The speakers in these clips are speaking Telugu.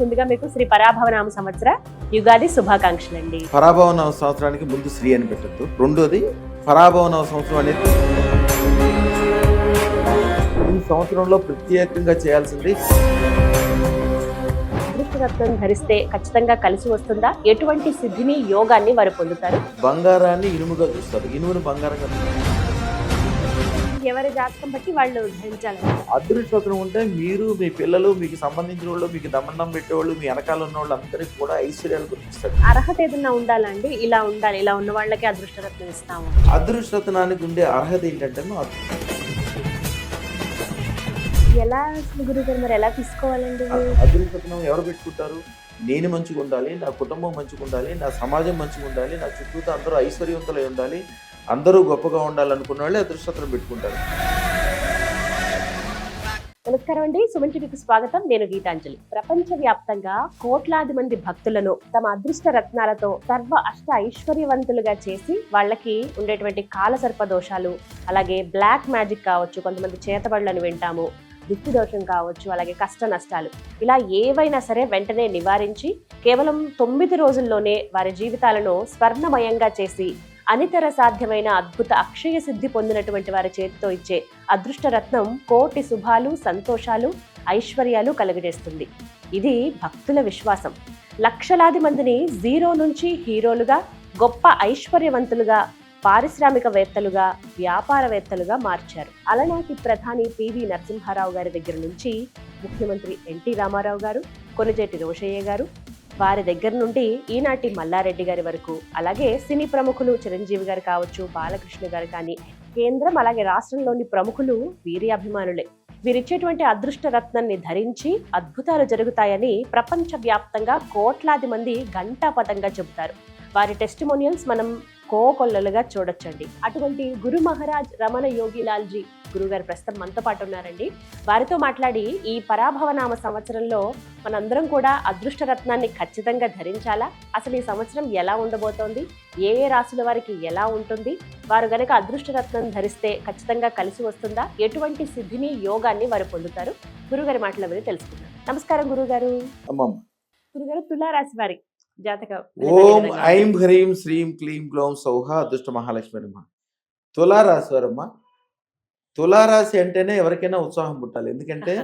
ముందుగా మీకు శ్రీ పరాభవనామ సంవత్సర యుగాది శుభాకాంక్షలు అండి. పరాభవనామ సంవత్సరానికి ముందు శ్రీ అని పెట్టద్దు. రెండోది పరాభవనామ సంవత్సరం అనేది ఈ సంవత్సరంలో ప్రత్యేకంగా చేయాల్సింది. అదృష్టరత్నం ధరిస్తే ఖచ్చితంగా కలిసి వస్తుందా? ఎటువంటి సిద్ధిని యోగాన్ని వారు పొందుతారు? బంగారాన్ని ఇనుముగా చూస్తారు, ఇనుమును బంగారంగా చూస్తారు. ఎవరి జాతకం బట్టి వాళ్ళు ధరించాలి. అదృష్టం ఉంటే మీరు, మీ పిల్లలు, మీకు సంబంధించిన వాళ్ళు, మీకు దమండం పెట్టేవాళ్ళు, మీ వెనకాల ఉన్న వాళ్ళు అందరికీ కూడా ఐశ్వర్యాలు గుర్తిస్తారు. అర్హత ఏదన్నా ఉండాలండి, ఇలా ఉండాలి, ఇలా ఉన్న వాళ్ళకి అదృష్టరత్నం ఇస్తాము. అదృష్టనానికి ఉండే అర్హత ఏంటంటే ఎలా గురుగారు, మరి ఎలా తీసుకోవాలండి? అదృష్టం ఎవరు పెట్టుకుంటారు? నేను మంచిగా ఉండాలి, నా కుటుంబం మంచిగా ఉండాలి, నా సమాజం మంచిగా ఉండాలి, నా చుట్టూతో అందరూ ఐశ్వర్యవంతులై ఉండాలి, అందరూ గొప్పగా ఉండాలనుకున్న వాళ్ళే అదృష్టం పెట్టుకుంటారు. నమస్కారం అండి, సుమన్ టీవీకి స్వాగతం. నేను గీతాంజలి. ప్రపంచవ్యాప్తంగా కోట్లాది మంది భక్తులను తమ అదృష్ట రత్నాలతో సర్వ అష్ట ఐశ్వర్యవంతులుగా చేసి వాళ్ళకి ఉండేటువంటి కాలసర్ప దోషాలు, అలాగే బ్లాక్ మ్యాజిక్ కావచ్చు, కొంతమంది చేతబడులను వింటాము, దిక్కు దోషం కావచ్చు, అలాగే కష్ట నష్టాలు, ఇలా ఏవైనా సరే వెంటనే నివారించి కేవలం 9 రోజుల్లోనే వారి జీవితాలను స్వర్ణమయంగా చేసి అనితర సాధ్యమైన అద్భుత అక్షయ సిద్ధి పొందినటువంటి వారి చేతితో ఇచ్చే అదృష్ట రత్నం కోటి శుభాలు, సంతోషాలు, ఐశ్వర్యాలు కలుగజేస్తుంది. ఇది భక్తుల విశ్వాసం. లక్షలాది మందిని జీరో నుంచి హీరోలుగా, గొప్ప ఐశ్వర్యవంతులుగా, పారిశ్రామికవేత్తలుగా, వ్యాపారవేత్తలుగా మార్చారు. అలనాటి ప్రధాని పివి నరసింహారావు గారి దగ్గర నుంచి ముఖ్యమంత్రి ఎన్టీ రామారావు గారు, కొణిజేటి రోషయ్య గారు, వారి దగ్గర నుండి ఈనాటి మల్లారెడ్డి గారి వరకు, అలాగే సినీ ప్రముఖులు చిరంజీవి గారు కావచ్చు, బాలకృష్ణ గారు కానీ, కేంద్రం అలాగే రాష్ట్రంలోని ప్రముఖులు వీరి అభిమానులే. వీరిచ్చేటువంటి అదృష్ట రత్నాన్ని ధరించి అద్భుతాలు జరుగుతాయని ప్రపంచవ్యాప్తంగా కోట్లాది మంది ఘంటాపథంగా చెబుతారు. వారి టెస్టిమోనియల్స్ మనం కోకొల్లలుగా చూడొచ్చండి. అటువంటి గురు మహారాజ్ రమణ యోగిలాల్జీ గురుగారు ప్రస్తుతం మనతో పాటు ఉన్నారండి. వారితో మాట్లాడి ఈ పరాభవనామ సంవత్సరంలో మనందరం కూడా అదృష్ట రత్నాన్ని ఖచ్చితంగా ధరించాలా, అసలు ఈ సంవత్సరం ఎలా ఉండబోతోంది, ఏ ఏ రాశుల వారికి ఎలా ఉంటుంది, వారు గనక అదృష్ట రత్నం ధరిస్తే ఖచ్చితంగా కలిసి వస్తుందా, ఎటువంటి సిద్ధిని యోగాన్ని వారు పొందుతారు, గురుగారి మాటల మీద తెలుసుకుందాం. నమస్కారం గురుగారు. గురుగారు, తులారాశి వారి జాతకం. ఓం ఐం హ్రీం శ్రీం క్లీం గ్లౌం సౌహ అదృష్ట మహాలక్ష్మి నమః. తులారాశి వారమ్మ, తులారాశి అంటేనే ఎవరికైనా ఉత్సాహం పుట్టాలి. ఎందుకంటే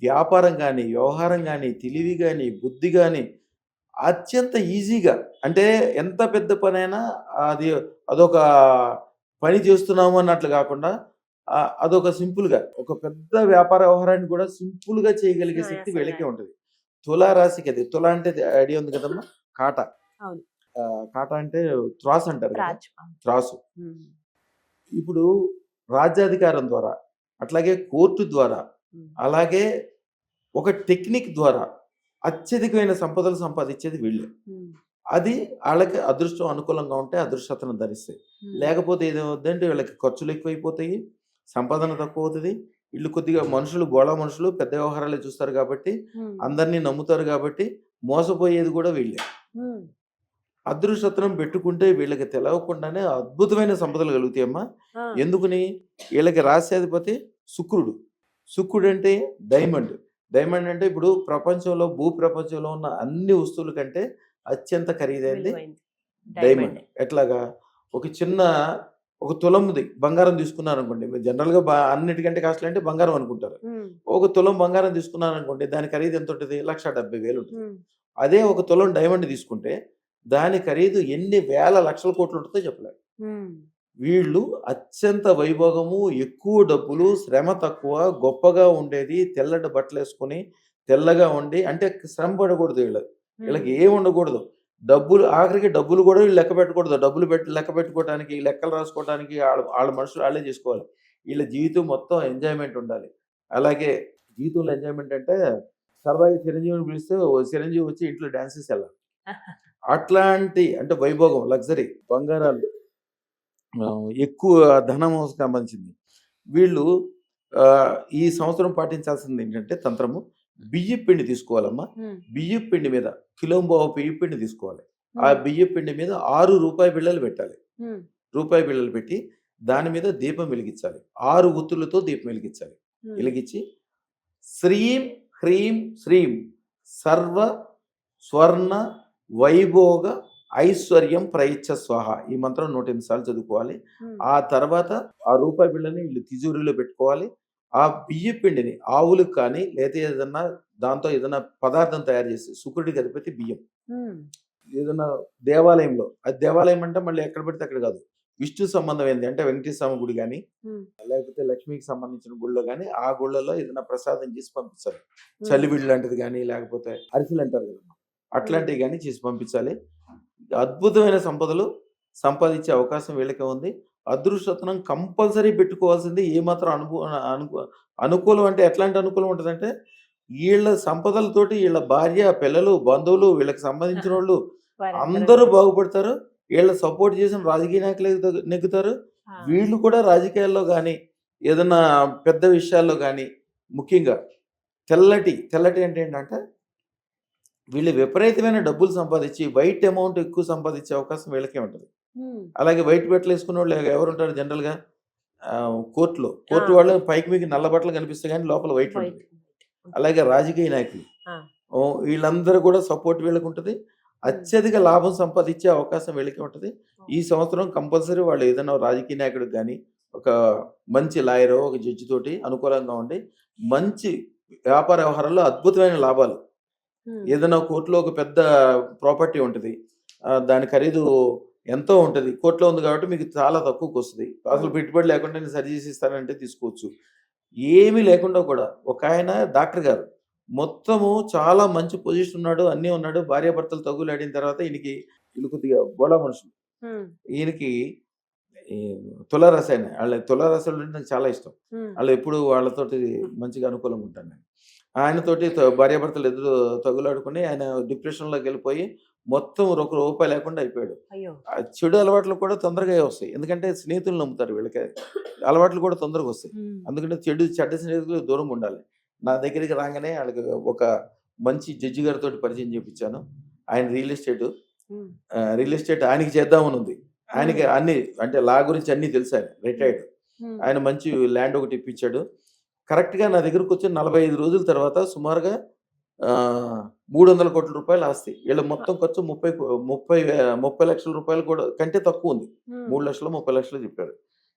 వ్యాపారం కానీ, వ్యవహారం కానీ, తెలివి కానీ, బుద్ధి కానీ అత్యంత ఈజీగా, అంటే ఎంత పెద్ద పనైనా అదొక పని చేస్తున్నాము అన్నట్లు కాకుండా అదొక సింపుల్గా, ఒక పెద్ద వ్యాపార వ్యవహారాన్ని కూడా సింపుల్గా చేయగలిగే శక్తి వీళ్ళకే ఉంటుంది. తులారాశికి అది, తుల అంటే ఐడియా ఉంది కదమ్మా, కాట. కాట అంటే త్రాసు అంటారు, త్రాసు. ఇప్పుడు రాజ్యాధికారం ద్వారా, అట్లాగే కోర్టు ద్వారా, అలాగే ఒక టెక్నిక్ ద్వారా అత్యధికమైన సంపదలు సంపాదించేది వీళ్ళే. అది వాళ్ళకి అదృష్టం అనుకూలంగా ఉంటే అదృష్టతను ధరిస్తాయి. లేకపోతే ఏదవుద్దంటే వీళ్ళకి ఖర్చులు ఎక్కువైపోతాయి, సంపాదన తక్కువ అవుతుంది. వీళ్ళు కొద్దిగా మనుషులు, గోళ మనుషులు, పెద్ద వ్యవహారాలే చూస్తారు కాబట్టి, అందరినీ నమ్ముతారు కాబట్టి మోసపోయేది కూడా వీళ్ళే. అదృష్టం పెట్టుకుంటే వీళ్ళకి తెలవకుండానే అద్భుతమైన సంపదలు కలుగుతాయమ్మా. ఎందుకుని? వీళ్ళకి రాశ్యాధిపతి శుక్రుడు. శుక్రుడు అంటే డైమండ్. డైమండ్ అంటే ఇప్పుడు ప్రపంచంలో, భూప్రపంచంలో ఉన్న అన్ని వస్తువుల కంటే అత్యంత ఖరీదైంది డైమండ్. ఎట్లాగా? ఒక తులంది బంగారం తీసుకున్నారు అనుకోండి, జనరల్గా అన్నిటికంటే కాస్ట్లీ అంటే బంగారం అనుకుంటారు. ఒక తులం బంగారం తీసుకున్నారు అనుకోండి, దాని ఖరీదు ఎంత ఉంటుంది? 1,70,000 ఉంటుంది. అదే ఒక తులం డైమండ్ తీసుకుంటే దాని ఖరీదు ఎన్ని వేల లక్షల కోట్లు ఉంటుందో చెప్పలేదు. వీళ్ళు అత్యంత వైభోగము, ఎక్కువ డబ్బులు, శ్రమ తక్కువ, గొప్పగా ఉండేది, తెల్లటి బట్టలు వేసుకొని తెల్లగా ఉండి, అంటే శ్రమ పడకూడదు వీళ్ళకి ఏమి ఉండకూడదు. డబ్బులు, ఆఖరికి డబ్బులు కూడా వీళ్ళు లెక్క పెట్టకూడదు. డబ్బులు లెక్క పెట్టుకోవడానికి, లెక్కలు రాసుకోవడానికి వాళ్ళ మనుషులు వాళ్ళే చేసుకోవాలి. వీళ్ళ జీవితం మొత్తం ఎంజాయ్మెంట్ ఉండాలి. అలాగే జీవితంలో ఎంజాయ్మెంట్ అంటే సరదాగా చిరంజీవిని పిలిస్తే చిరంజీవి వచ్చి ఇంట్లో డాన్సెస్ వెళ్ళాలి. అట్లాంటి, అంటే వైభోగం, లగ్జరీ, బంగారాలు, ఎక్కువ ధనం సంబంధించింది. వీళ్ళు ఈ సంవత్సరం పాటించాల్సింది ఏంటంటే తంత్రము, బియ్యం పిండి తీసుకోవాలమ్మా. బియ్యం పిండి మీద కిలోంబావు బియ్యం పిండి తీసుకోవాలి. ఆ బియ్యం పిండి మీద 6 రూపాయి బిళ్ళలు పెట్టాలి. రూపాయి బిళ్ళలు పెట్టి దాని మీద దీపం వెలిగించాలి. 6 గుత్తులతో దీపం వెలిగించాలి. వెలిగించి శ్రీం హ్రీం శ్రీం సర్వ స్వర్ణ వైభోగ ఐశ్వర్యం ప్రయిచ్చ స్వాహ. ఈ మంత్రం 108 సార్లు చదువుకోవాలి. ఆ తర్వాత ఆ రూపాయి బిళ్ళని వీళ్ళు తిజూరిలో పెట్టుకోవాలి. ఆ బియ్య పిండిని ఆవులకు కానీ లేదా ఏదన్నా దాంతో ఏదైనా పదార్థం తయారు చేసి శుక్రుడికి అధిపతి బియ్యం ఏదైనా దేవాలయంలో, అది దేవాలయం అంటే మళ్ళీ ఎక్కడ పెడితే అక్కడ కాదు, విష్ణు సంబంధం ఏంది అంటే వెంకటేశ్వర స్వామి గుడి కానీ లేకపోతే లక్ష్మికి సంబంధించిన గుళ్ళో కానీ ఆ గుళ్ళలో ఏదైనా ప్రసాదం చేసి పంపించాలి. చలివిడి లాంటిది కానీ లేకపోతే అరిసెలు అంటారు కదా, అట్లాంటివి కానీ చేసి పంపించాలి. అద్భుతమైన సంపదలు సంపాదించే అవకాశం వీళ్ళకే ఉంది. అదృష్టత్నం కంపల్సరీ పెట్టుకోవాల్సింది. ఏమాత్రం అనుకూలం అంటే ఎట్లాంటి అనుకూలం ఉంటుందంటే వీళ్ళ సంపదలతోటి వీళ్ళ భార్య పిల్లలు బంధువులు వీళ్ళకి సంబంధించిన వాళ్ళు అందరూ బాగుపడతారు. వీళ్ళ సపోర్ట్ చేసిన రాజకీయ నాయకులు నెగ్గుతారు. వీళ్ళు కూడా రాజకీయాల్లో కానీ ఏదైనా పెద్ద విషయాల్లో కానీ ముఖ్యంగా తెల్లటి అంటే ఏంటంటే వీళ్ళు విపరీతమైన డబ్బులు సంపాదించి వైట్ అమౌంట్ ఎక్కువ సంపాదించే అవకాశం వీళ్ళకే ఉంటుంది. అలాగే వైట్ బట్టలు వేసుకునే వాళ్ళు ఎవరు ఉంటారు జనరల్గా కోర్టు వాళ్ళు పైకి మీకు నల్ల బట్టలు కనిపిస్తాయి కానీ లోపల వైట్ ఉంటుంది. అలాగే రాజకీయ నాయకులు వీళ్ళందరూ కూడా సపోర్ట్ వీళ్ళకి ఉంటుంది. అత్యధిక లాభం సంపాదించే అవకాశం వీళ్ళకి ఉంటుంది. ఈ సంవత్సరం కంపల్సరీ వాళ్ళు ఏదైనా రాజకీయ నాయకుడికి కానీ ఒక మంచి లాయరో ఒక జడ్జి తోటి అనుకూలంగా ఉండి మంచి వ్యాపార వ్యవహారాల్లో అద్భుతమైన లాభాలు. ఏదైనా కోర్టులో ఒక పెద్ద ప్రాపర్టీ ఉంటుంది, దాని ఖరీదు ఎంతో ఉంటుంది, కోర్టులో ఉంది కాబట్టి మీకు చాలా తక్కువకి వస్తుంది. అసలు పెట్టుబడి లేకుండా నేను సరి చేసి ఇస్తానంటే తీసుకోవచ్చు. ఏమీ లేకుండా కూడా ఒక ఆయన డాక్టర్ గారు మొత్తము చాలా మంచి పొజిషన్ ఉన్నాడు, అన్నీ ఉన్నాడు, భార్యాభర్తలు తగులాడిన తర్వాత వీళ్ళు కొద్దిగా బోళా మనుషులు. ఈయనకి తులారాశి వాళ్ళ తులారాశులు అంటే నాకు చాలా ఇష్టం. వాళ్ళు ఎప్పుడు వాళ్ళతోటి మంచిగా అనుకూలంగా ఉంటాను నేను. ఆయనతోటి భార్యాభర్తలు ఎదురు తగులాడుకుని ఆయన డిప్రెషన్లోకి వెళ్ళిపోయి మొత్తం ఒక రూపాయి లేకుండా అయిపోయాడు. చెడు అలవాట్లు కూడా తొందరగా వస్తాయి, ఎందుకంటే స్నేహితులు నమ్ముతారు, వీళ్ళకి అలవాట్లు కూడా తొందరగా వస్తాయి. అందుకంటే చెడ్డ స్నేహితులు దూరంగా ఉండాలి. నా దగ్గరికి రాగానే వాళ్ళకి ఒక మంచి జడ్జి గారితో పరిచయం చేయించాను. ఆయన రియల్ ఎస్టేట్ ఆయనకి చేద్దామని ఉంది. ఆయనకి అన్ని అంటే లా గురించి అన్ని తెలుసు, ఆయన రిటైర్డ్. ఆయన మంచి ల్యాండ్ ఒకటి ఇప్పించాడు. కరెక్ట్గా నా దగ్గరకు వచ్చి 45 రోజుల తర్వాత సుమారుగా 300 కోట్ల రూపాయలు ఆస్తి. వీళ్ళ మొత్తం ఖర్చు 30 లక్షల రూపాయలు కూడా కంటే తక్కువ ఉంది. 3 లక్షలు 30 లక్షలు చెప్పారు.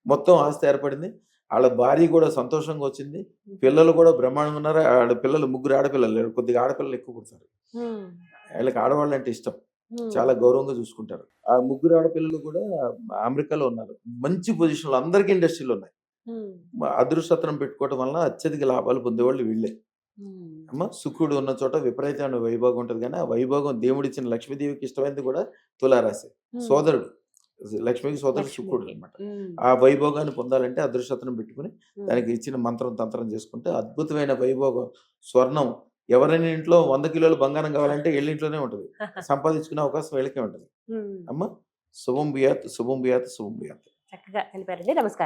మొత్తం ఆస్తి ఏర్పడింది. వాళ్ళ భార్య కూడా సంతోషంగా వచ్చింది. పిల్లలు కూడా బ్రహ్మాండంగా ఉన్నారు. వాళ్ళ పిల్లలు 3 ఆడపిల్లలు, కొద్దిగా ఆడపిల్లలు ఎక్కువ పుడతారు. వీళ్ళకి ఆడవాళ్ళు అంటే ఇష్టం, చాలా గౌరవంగా చూసుకుంటారు. ఆ 3 ఆడపిల్లలు కూడా అమెరికాలో ఉన్నారు, మంచి పొజిషన్లో, అందరికీ ఇండస్ట్రీలు ఉన్నాయి. అదృష్టత్నం పెట్టుకోవడం వలన అత్యధిక లాభాలు పొందేవాళ్ళు వీళ్ళే. అమ్మ శుక్రుడు ఉన్న చోట విపరీతమైన వైభోగం ఉంటుంది. కానీ ఆ వైభోగం దేవుడిచ్చిన లక్ష్మీదేవికి ఇష్టమైనది కూడా తులారాశి. సోదరుడు లక్ష్మికి సోదరుడు శుక్రుడు అనమాట. ఆ వైభోగాన్ని పొందాలంటే అదృష్టత్నం పెట్టుకుని దానికి ఇచ్చిన మంత్రం తంత్రం చేసుకుంటే అద్భుతమైన వైభోగం, స్వర్ణం. ఎవరైనా ఇంట్లో 100 కిలోలు బంగారం కావాలంటే వీళ్ళింట్లోనే ఉంటుంది, సంపాదించుకునే అవకాశం వీళ్ళకే ఉంటుంది. అమ్మ శుభం బియాత్ శుభం బియాత్ శుభం బియాత్. చక్కగా తెలిపారండి. నమస్కారం.